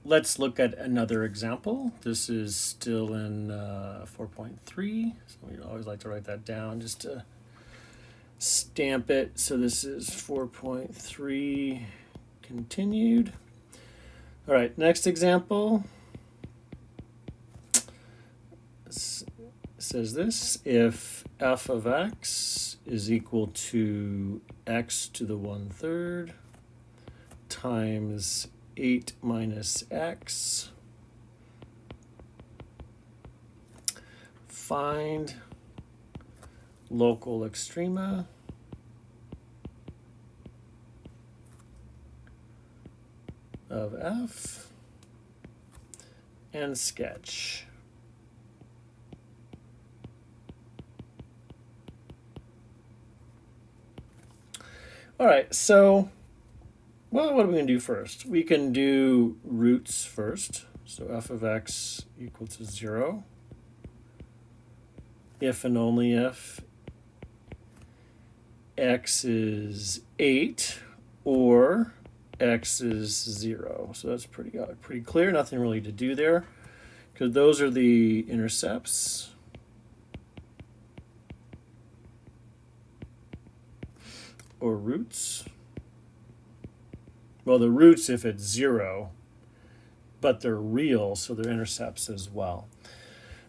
let's look at another example. This is still in 4.3, so we always like to write that down just to stamp it. So this is 4.3 continued. All right, next example says this: if f of x is equal to x to the 1/3 times 8 minus x, find local extrema of f and sketch. All right, so, well, what are we going to do first? We can do roots first. So f of x equal to 0 if and only if x is 8 or x is 0. So that's pretty clear. Nothing really to do there because those are the intercepts. Or roots. Well, the roots if it's 0, but they're real, so they're intercepts as well.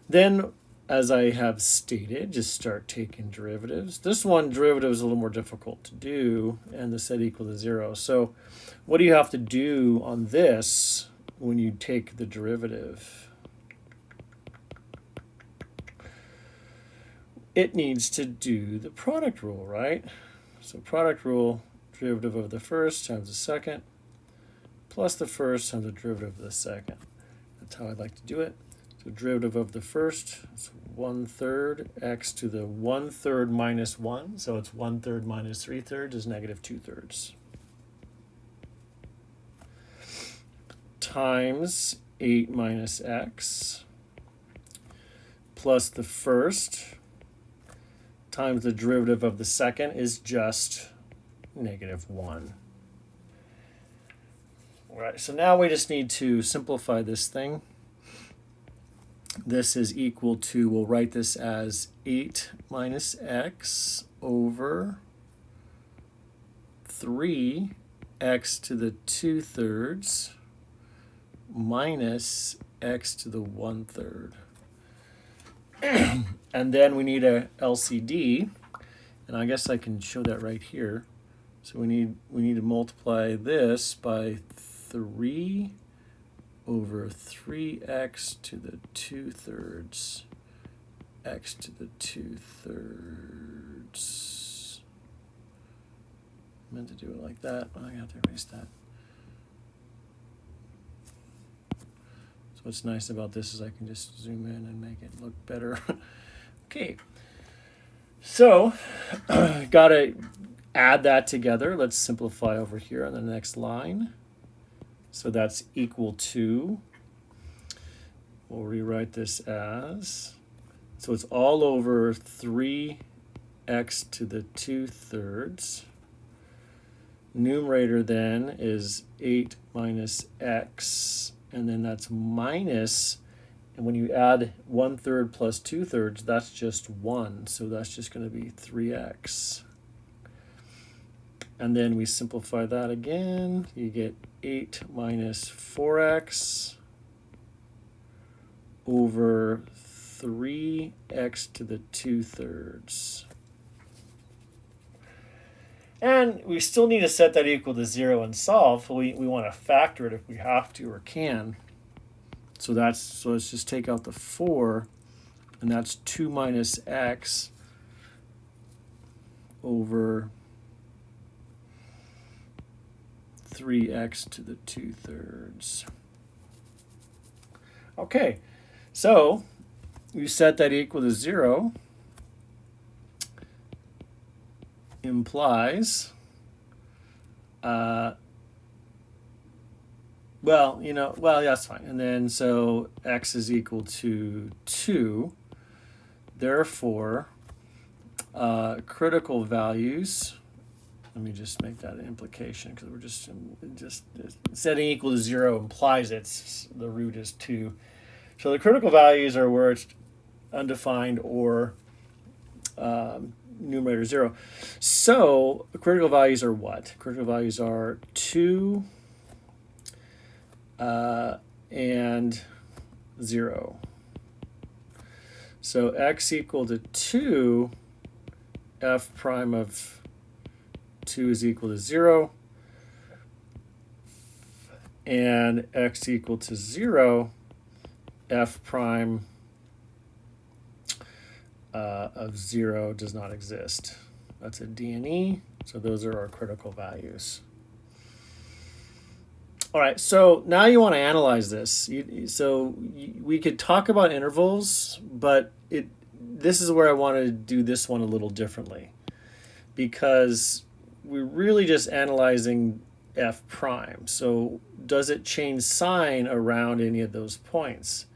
Then, as I have stated, just start taking derivatives. This one, derivative is a little more difficult to do, and the set equal to 0. So what do you have to do on this when you take the derivative? It needs to do the product rule, right? So product rule, derivative of the first times the second, plus the first times the derivative of the second. That's how I'd like to do it. So derivative of the first is 1/3 x to the 1/3 minus 1. So it's 1/3 minus 3/3 is negative 2/3. Times 8 minus x plus the first times the derivative of the second is just negative 1. All right, so now we just need to simplify this thing. This is equal to, we'll write this as 8 minus x over 3x to the 2/3 minus x to the 1/3. And then we need a LCD, and I guess I can show that right here. So we need to multiply this by 3 over 3x to the 2/3 x to the 2/3. I meant to do it like that. I have to erase that. So what's nice about this is I can just zoom in and make it look better. Okay, so got to add that together. Let's simplify over here on the next line. So that's equal to, we'll rewrite this as, so it's all over 3x to the 2/3. Numerator then is 8 minus x, and then that's minus, and when you add 1/3 plus 2/3, that's just 1. So that's just going to be 3x. And then we simplify that again. You get 8 minus 4x over 3x to the 2/3. And we still need to set that equal to 0 and solve. We want to factor it if we have to or can. So let's just take out the 4, and that's 2 minus x over 3x to the 2/3. Okay, so we set that equal to 0. Implies, that's fine. And then so x is equal to 2. Therefore, critical values Let me just make that an implication because we're just setting equal to 0 implies the root is 2. So the critical values are where it's undefined or numerator 0. So critical values are what? Critical values are 2 and 0. So x equal to 2, f prime of 2 is equal to 0, and x equal to 0, f prime of 0 does not exist. That's a D&E, so those are our critical values. All right, so now you want to analyze this. We could talk about intervals, but this is where I want to do this one a little differently, because we're really just analyzing f prime. So does it change sign around any of those points?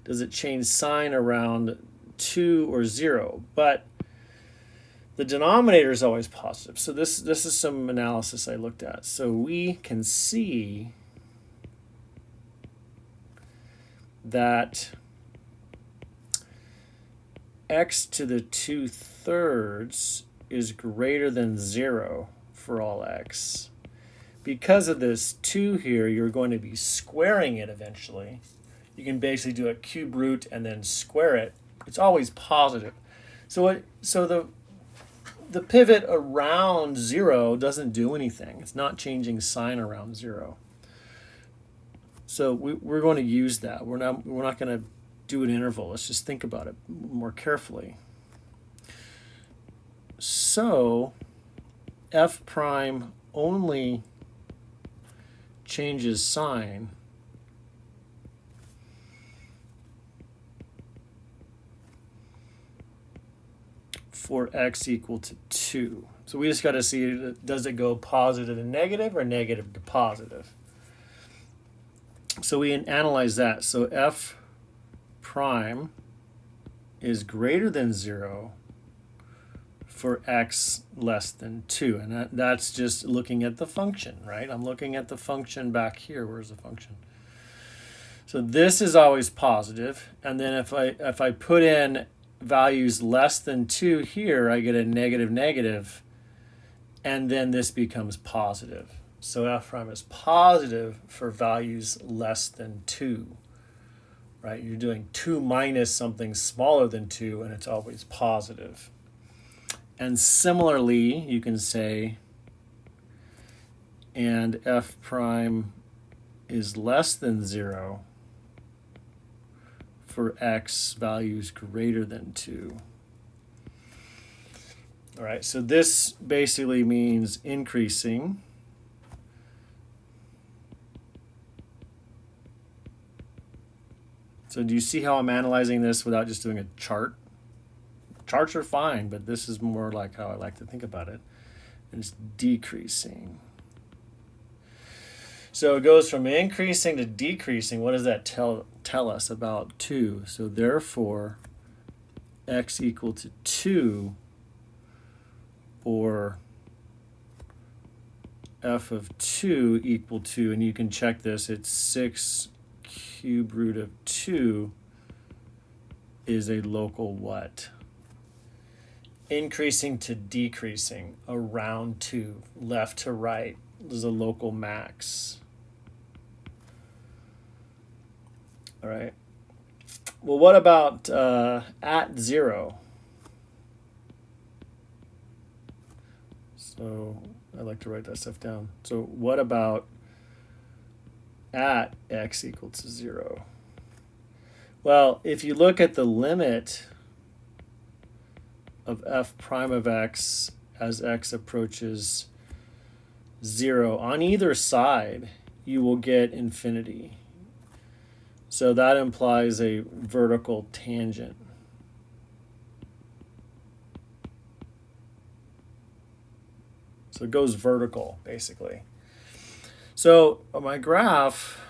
Does it change sign around 2 or 0? But the denominator is always positive. So this is some analysis I looked at. So we can see that x to the 2/3 is greater than 0 for all x. Because of this 2 here, you're going to be squaring it eventually. You can basically do a cube root and then square it. It's always positive. So the pivot around 0 doesn't do anything. It's not changing sign around 0. So we're going to use that. We're not going to do an interval. Let's just think about it more carefully. So f prime only changes sign for x equal to 2. So we just got to see, does it go positive to negative or negative to positive? So we analyze that. So f prime is greater than 0 for x less than 2. And that's just looking at the function, right? I'm looking at the function back here. Where's the function? So this is always positive. And then if I put in values less than 2 here, I get a negative negative, and then this becomes positive. So f prime is positive for values less than 2, right? You're doing 2 minus something smaller than 2, and it's always positive. And similarly, you can say, and f prime is less than 0 for x values greater than 2. All right, so this basically means increasing. So do you see how I'm analyzing this without just doing a chart? Charts are fine, but this is more like how I like to think about it. And it's decreasing. So it goes from increasing to decreasing. What does that tell us about 2? So therefore, x equal to 2, or f of 2 equal to, and you can check this, it's 6 cube root of 2 is a local what? Increasing to decreasing around 2, left to right. This is a local max. All right. Well, what about at 0? So I like to write that stuff down. So what about at x equal to 0? Well, if you look at the limit of f prime of x as x approaches 0, on either side, you will get infinity. So that implies a vertical tangent. So it goes vertical, basically. So my graph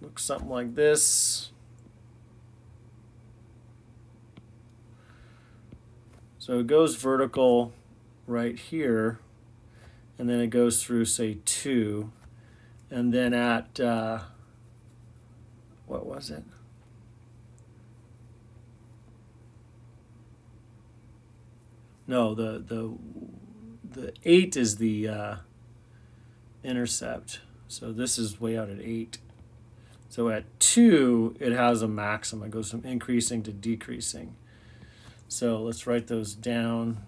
looks something like this. So it goes vertical right here, and then it goes through, say, 2, and then at, what was it? No, the 8 is the intercept. So this is way out at 8. So at 2, it has a maximum. It goes from increasing to decreasing. So let's write those down.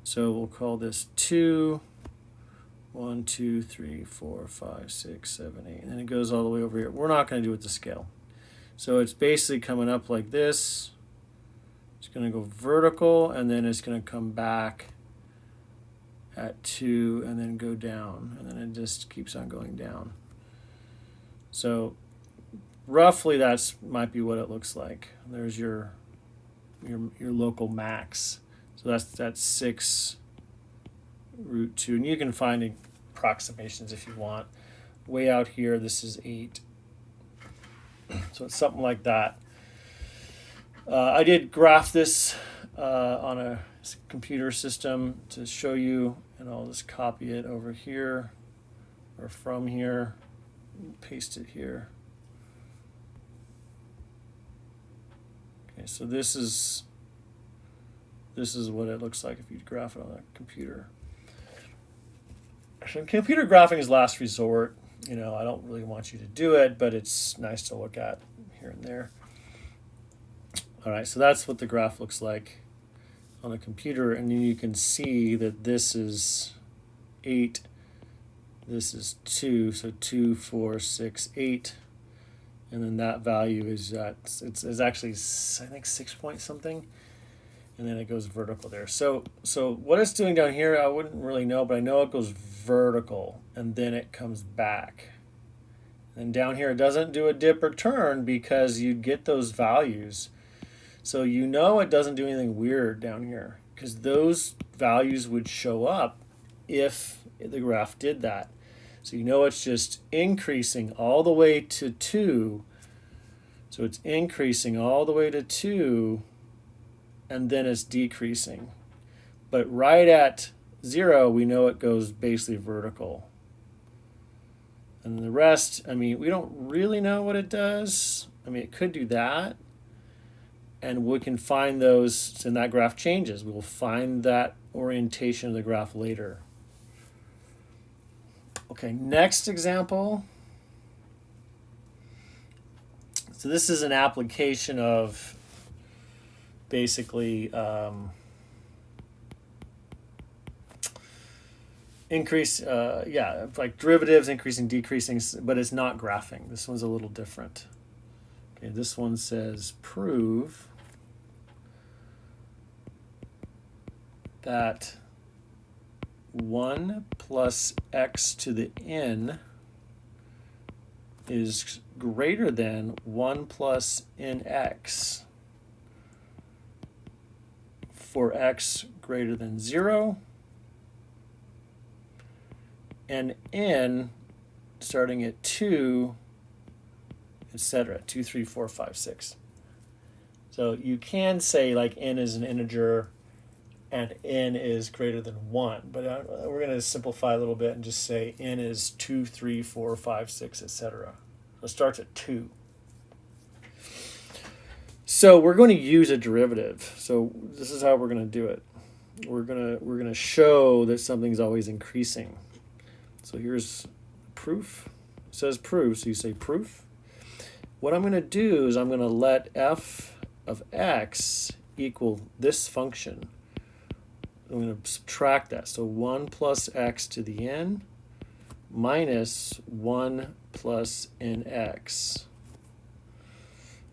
So we'll call this 2, 1, 2, 3, 4, 5, 6, 7, 8. And then it goes all the way over here. We're not going to do it to scale. So it's basically coming up like this. It's going to go vertical, and then it's going to come back at 2 and then go down. And then it just keeps on going down. So roughly that's might be what it looks like. There's your local max. So that's 6 root 2. And you can find approximations if you want. Way out here, this is 8. So it's something like that. I did graph this on a computer system to show you, and I'll just copy it over here or from here, paste it here. Okay, so this is what it looks like if you graph it on a computer. So computer graphing is last resort. I don't really want you to do it, but it's nice to look at here and there. All right, so that's what the graph looks like on a computer, and then you can see that this is 8, this is 2, so 2, 4, 6, 8, and then that value is it's actually, I think, 6 point something, and then it goes vertical there. So what it's doing down here, I wouldn't really know, but I know it goes vertical, and then it comes back. And down here, it doesn't do a dip or turn because you'd get those values. So it doesn't do anything weird down here because those values would show up if the graph did that. So it's just increasing all the way to 2. So it's increasing all the way to 2, and then it's decreasing. But right at 0, we know it goes basically vertical. And the rest, we don't really know what it does. It could do that. And we can find those, and that graph changes. We will find that orientation of the graph later. Okay, next example. So this is an application of basically like derivatives, increasing, decreasing, but it's not graphing. This one's a little different. Okay, this one says prove that 1 plus x to the n is greater than 1 plus nx for x greater than 0 and n starting at 2, etc. 2, 3, 4, 5, 6. So you can say like n is an integer and n is greater than 1. But we're going to simplify a little bit and just say n is 2, 3, 4, 5, 6, etc. So it starts at 2. So we're going to use a derivative. So this is how we're going to do it. We're going to show that something's always increasing. So here's proof. It says proof, so you say proof. What I'm going to do is I'm going to let f of x equal this function. I'm going to subtract that. So 1 plus x to the n minus 1 plus nx.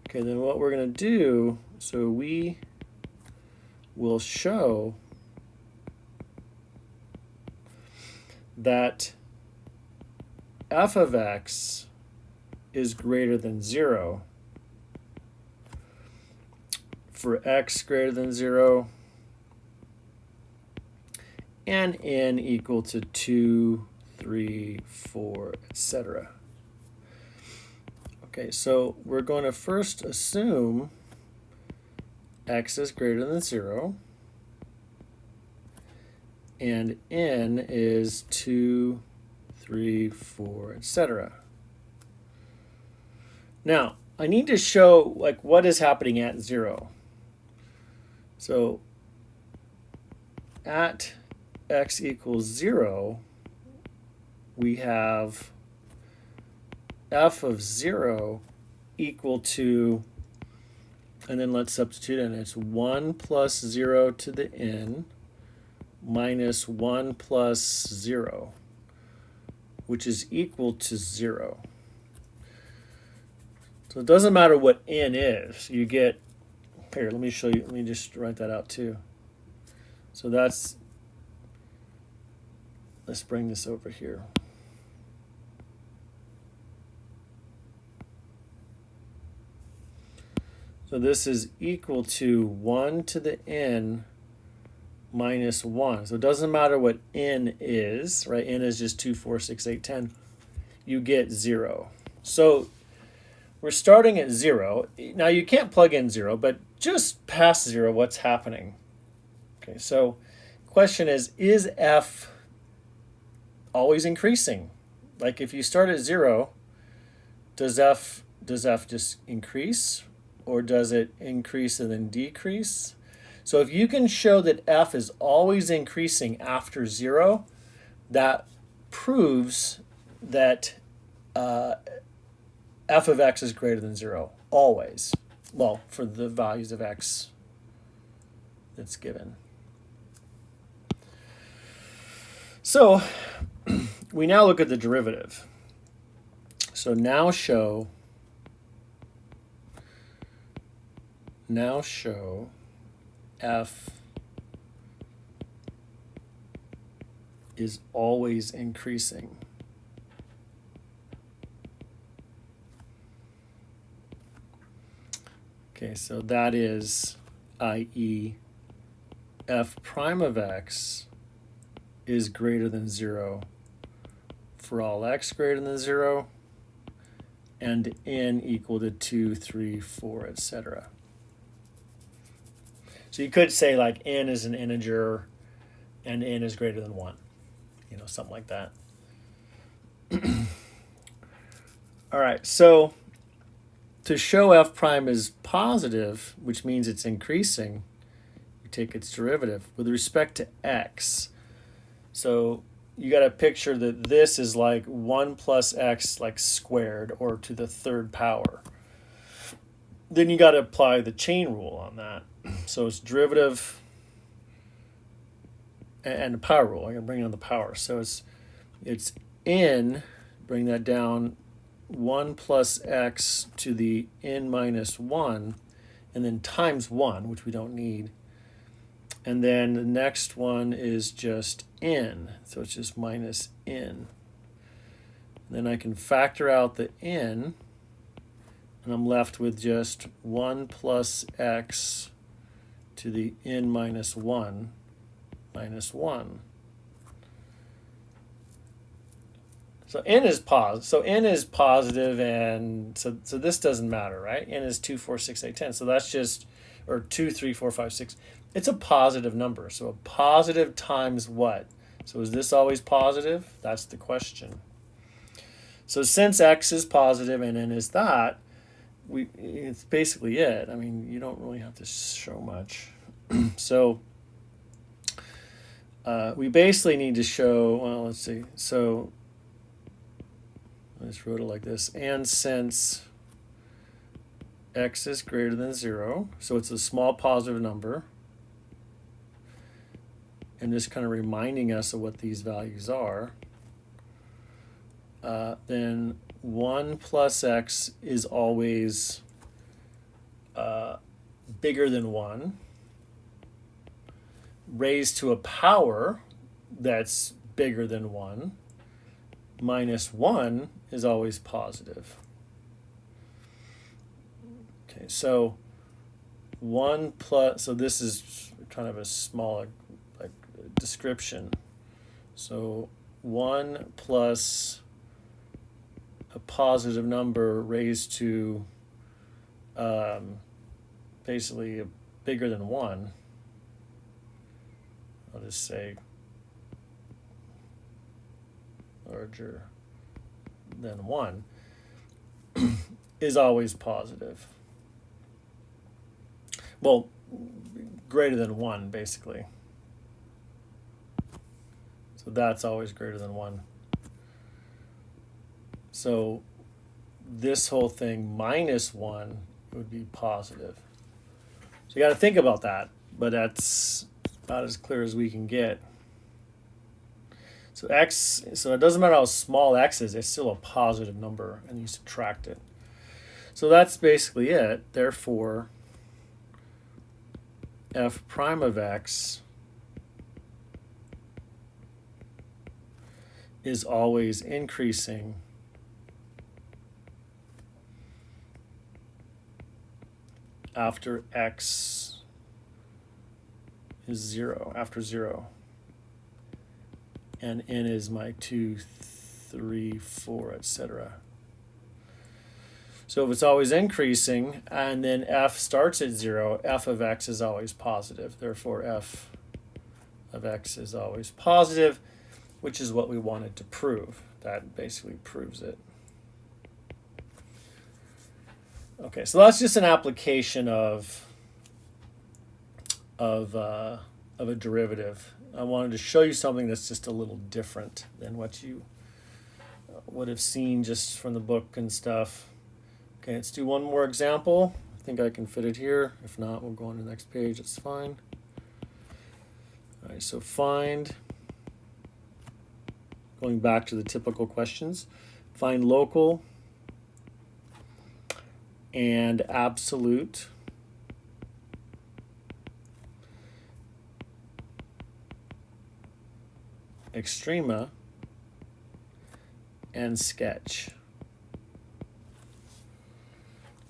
Okay, then what we're going to do, so we will show that f of x is greater than 0 for x greater than 0 and n equal to 2, 3, 4, etc. Okay, so we're going to first assume x is greater than 0 and n is 2, 3, 4, etc. Now, I need to show like what is happening at 0. So at x equals 0, we have f of 0 equal to, and then let's substitute in, it's 1 plus 0 to the n minus 1 plus 0, which is equal to 0. So it doesn't matter what n is. You get, here, let me show you, let me just write that out too. So that's, let's bring this over here. So this is equal to 1 to the n minus 1. So it doesn't matter what n is, right? N is just 2, 4, 6, 8, 10. You get 0. So we're starting at 0. Now you can't plug in 0, but just past 0, what's happening? Okay, so question is f always increasing? Like if you start at 0, does f just increase? Or does it increase and then decrease? So if you can show that f is always increasing after 0, that proves that f of x is greater than 0, always. Well, for the values of x that's given. So we now look at the derivative. So now show f is always increasing. Okay, so that is, i.e., f prime of x is greater than 0 for all x greater than 0, and n equal to 2, 3, 4, etc. So you could say like n is an integer and n is greater than 1. You know, something like that. All right, so to show f prime is positive, which means it's increasing, you take its derivative with respect to x. So you got to picture that this is like 1 plus x like squared or to the third power. Then you got to apply the chain rule on that. So it's derivative and the power rule. I'm going to bring on the power. So it's n, bring that down, 1 plus x to the n minus 1, and then times 1, which we don't need. And then the next one is just n, so it's just minus n. And then I can factor out the n, and I'm left with just 1 plus x to the n minus 1 minus 1. So n is positive. So n is positive, and so this doesn't matter, right? N is 2, 4, 6, 8, 10. So that's just, or 2, 3, 4, 5, 6. It's a positive number. So a positive times what? So is this always positive? That's the question. So since x is positive and n is that, it's basically it. I mean, you don't really have to show much. So we basically need to show, well, let's see. So I just wrote it like this. And since x is greater than 0, so it's a small positive number, and just kind of reminding us of what these values are, then 1 plus x is always bigger than 1, raised to a power that's bigger than 1, minus 1 is always positive. Okay, so 1 plus, so this is kind of a small like description. So 1 plus a positive number raised to basically bigger than 1. I'll just say larger than 1 is always positive. Well, greater than 1, basically. So that's always greater than 1. So this whole thing minus 1 would be positive. So you got to think about that, but that's about as clear as we can get. So so it doesn't matter how small x is, it's still a positive number, and you subtract it. So that's basically it. Therefore, f prime of x is always increasing after x is 0, after 0. And n is my 2, 3, 4, etc. So if it's always increasing, and then f starts at 0, f of x is always positive. Therefore, f of x is always positive, which is what we wanted to prove. That basically proves it. Okay, so that's just an application of a derivative. I wanted to show you something that's just a little different than what you would have seen just from the book and stuff. Okay, let's do one more example. I think I can fit it here. If not, we'll go on to the next page. It's fine. All right, so find, going back to the typical questions, find local and absolute extrema and sketch.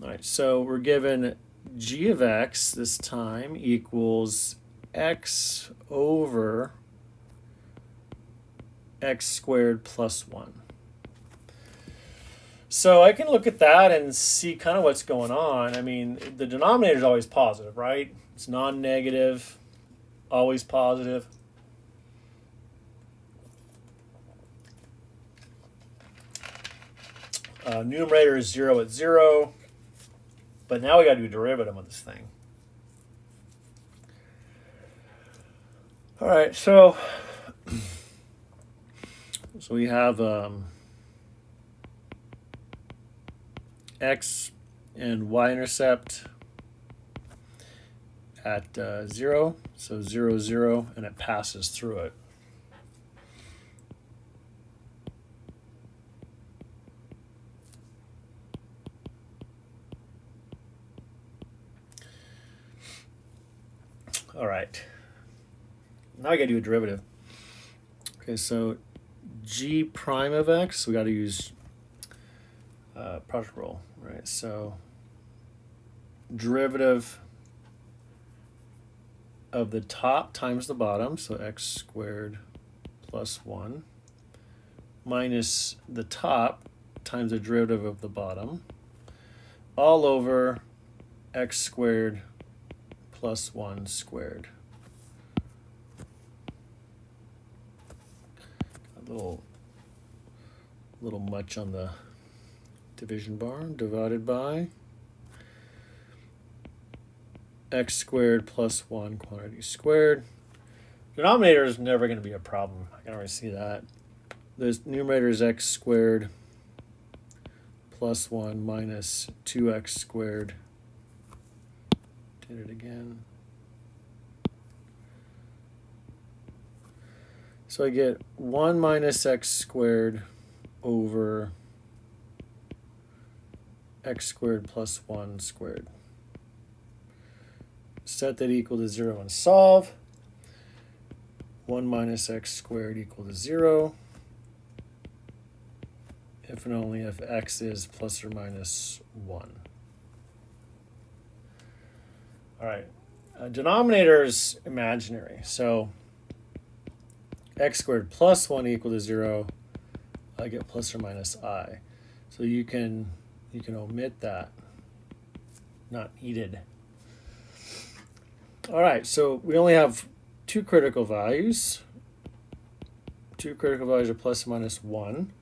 All right, so we're given g of x this time equals x over x squared plus 1. So I can look at that and see kind of what's going on. I mean, the denominator is always positive, right? It's non-negative, always positive. Numerator is 0 at 0. But now we got to do a derivative of this thing. All right, so we have x and y-intercept at 0, so 0, 0, and it passes through it. All right, now I got to do a derivative. Okay, so g prime of x, we got to use product rule, right? So derivative of the top times the bottom, so x squared plus 1, minus the top times the derivative of the bottom, all over x squared plus 1 squared. A little much on the division bar, divided by x squared plus 1 quantity squared. Denominator is never going to be a problem. I can already see that. The numerator is x squared plus 1 minus 2x squared. Did it again. So I get 1 minus x squared over x squared plus 1 squared. Set that equal to 0 and solve. 1 minus x squared equal to 0. If and only if x is plus or minus 1. All right, denominator is imaginary, so x squared plus 1 equal to 0, I get plus or minus I. So you can omit that, not needed. All right, so we only have two critical values, two critical values are plus or minus 1.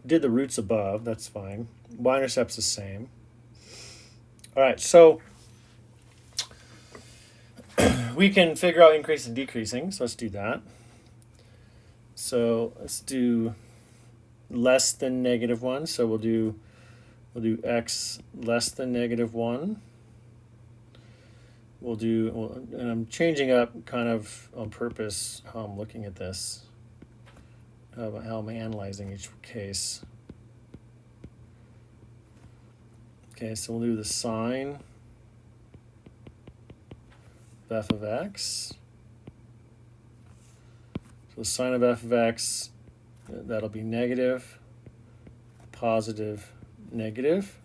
Did the roots above, that's fine. Y-intercept's the same. All right, so we can figure out increasing and decreasing, so let's do that. So let's do less than -1, so we'll do x less than -1. And I'm changing up kind of on purpose how I'm looking at this, how I'm analyzing each case. Okay, so we'll do the sine of f of x. So sine of f of x, that'll be negative, positive, negative,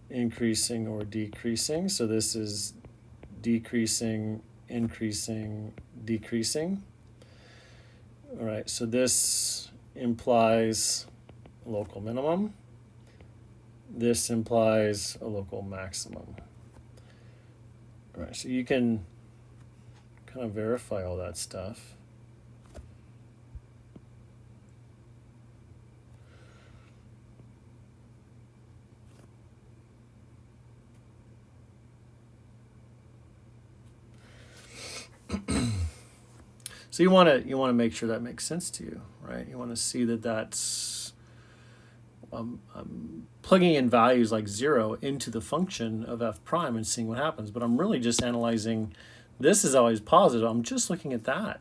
increasing or decreasing. So this is decreasing, increasing, decreasing. All right, so this implies a local minimum. This implies a local maximum. All right, so you can kind of verify all that stuff. So you want to make sure that makes sense to you, right? You want to see that that's plugging in values like 0 into the function of f prime and seeing what happens. But I'm really just analyzing, this is always positive. I'm just looking at that.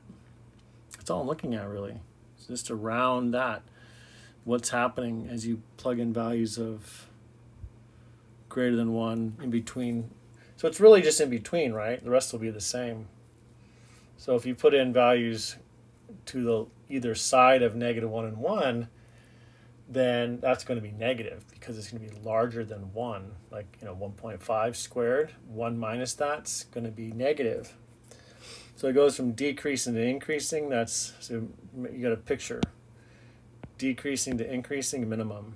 That's all I'm looking at, really. It's just around that. What's happening as you plug in values of greater than 1 in between. So it's really just in between, right? The rest will be the same. So if you put in values to the either side of -1 and 1, then that's going to be negative because it's going to be larger than 1. Like, 1.5 squared, 1 minus that's going to be negative. So it goes from decreasing to increasing. So you got a picture. Decreasing to increasing minimum.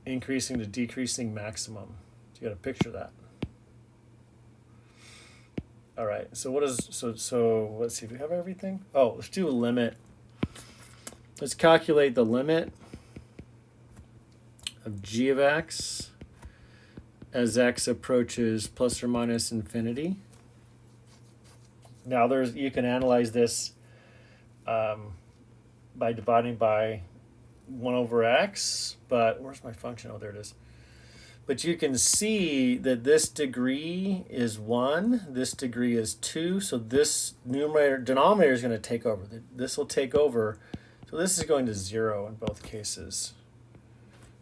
Increasing to decreasing maximum. So you got to picture that. All right, so let's see, do we have everything? Oh, let's do a limit. Let's calculate the limit of g of x as x approaches plus or minus infinity. Now you can analyze this by dividing by 1 over x, but where's my function? Oh, there it is. But you can see that this degree is 1, this degree is 2, so this denominator is going to take over. This will take over, so this is going to 0 in both cases.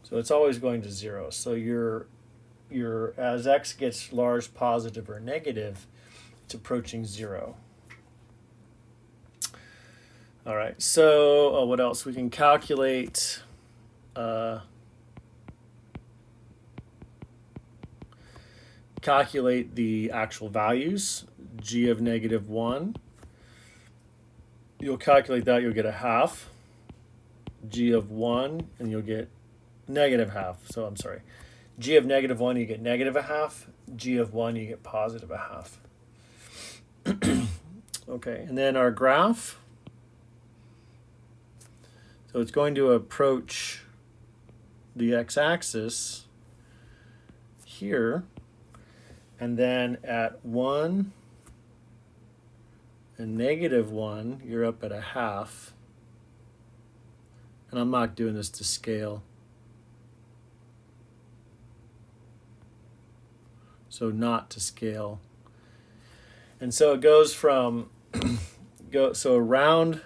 So it's always going to 0. So as x gets large, positive, or negative, it's approaching 0. All right, so what else? We can calculate the actual values, g of -1. You'll calculate that, you'll get a half. G of 1, and you'll get -1/2. So I'm sorry. G of -1, you get -1/2. G of 1, you get +1/2. Okay, and then our graph. So it's going to approach the x-axis here. And then at 1 and -1, you're up at a half. And I'm not doing this to scale. So not to scale. And so it goes from, around,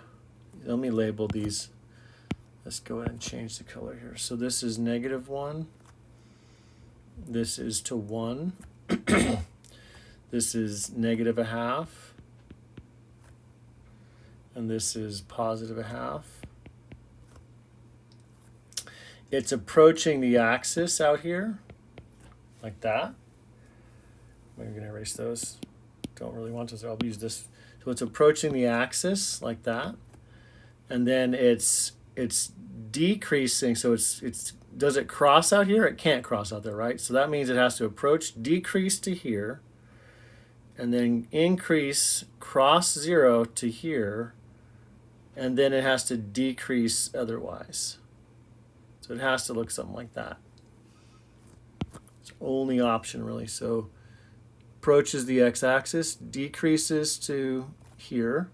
let me label these. Let's go ahead and change the color here. So this is -1. This is to 1. This is -1/2, and this is +1/2. It's approaching the axis out here, like that. I'm going to erase those. Don't really want to, so I'll use this. So it's approaching the axis like that, and then it's decreasing. So it's does it cross out here? It can't cross out there, right? So that means it has to approach, decrease to here, and then increase cross 0 to here, and then it has to decrease otherwise. So it has to look something like that. It's the only option really. So approaches the x-axis, decreases to here,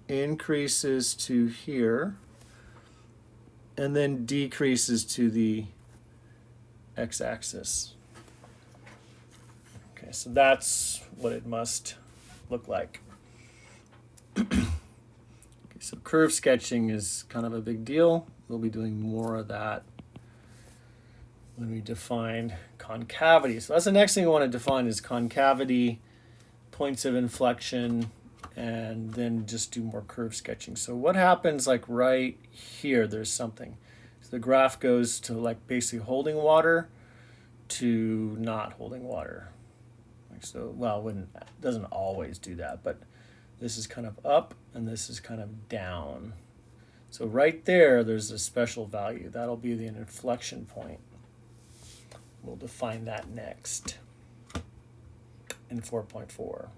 increases to here, and then decreases to the x-axis. Okay, so that's what it must look like. Okay, so curve sketching is kind of a big deal. We'll be doing more of that when we define concavity. So that's the next thing I want to define is concavity, points of inflection, and then just do more curve sketching. So what happens like right here, there's something. So the graph goes to like basically holding water to not holding water. Like so, well, it doesn't always do that, but this is kind of up and this is kind of down. So right there, there's a special value. That'll be the inflection point. We'll define that next in 4.4.